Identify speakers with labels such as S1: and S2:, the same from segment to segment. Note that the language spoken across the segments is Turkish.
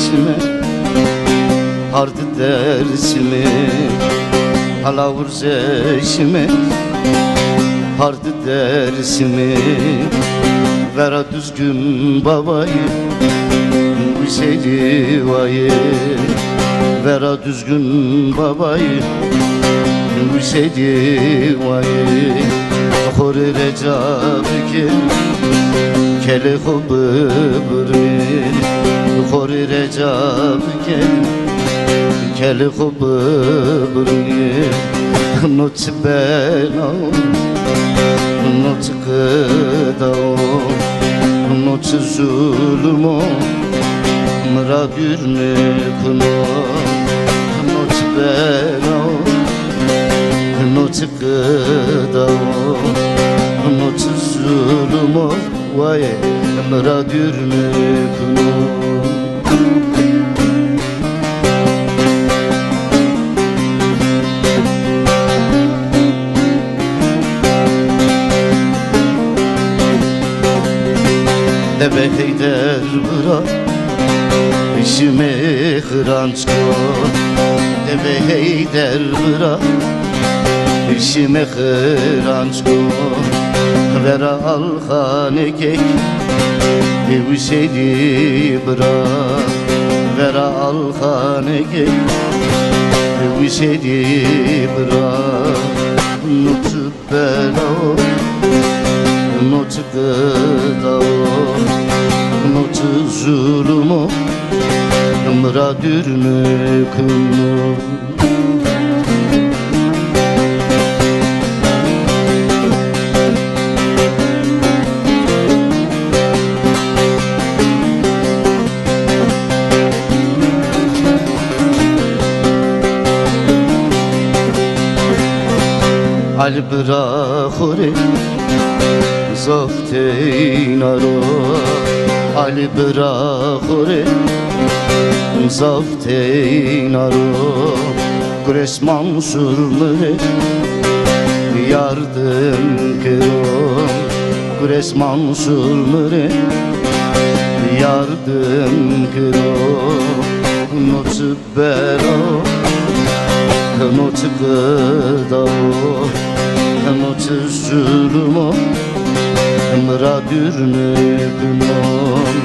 S1: zeşime hardı dersimi halavur zeşime hardı dersimi vera düzgün babayı Hüseydi vayı vera düzgün babayı Hüseydi vayı Hor recab kele hobu burmi Hor recab kele hobu burmi Not bela not gıdao not zulmo mra gürne kuno not bela not gıdao not zulmo vay mra gürne kuno Deve heyder bırak işime hıranç kor Deve heyder bırak işime hıranç kor Vera al hane kek Hüseydi bırak Vera al hane kek Hüseydi bırak Nutu bela Not gıdao Not zulmo Mra dürme kuno Ali bırakore Zafteyn aro Ali bırakore Zafteyn aro Kures mansurları yardım kero Kures mansurları yardım kero Not bela Not gıdao Not zulmo Mra dürme kunon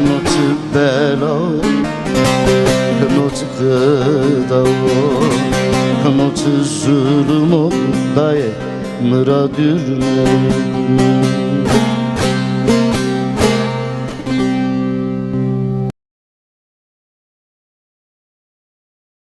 S1: Not bela Not gıdao Not zulmo Daye Mra dürme kunon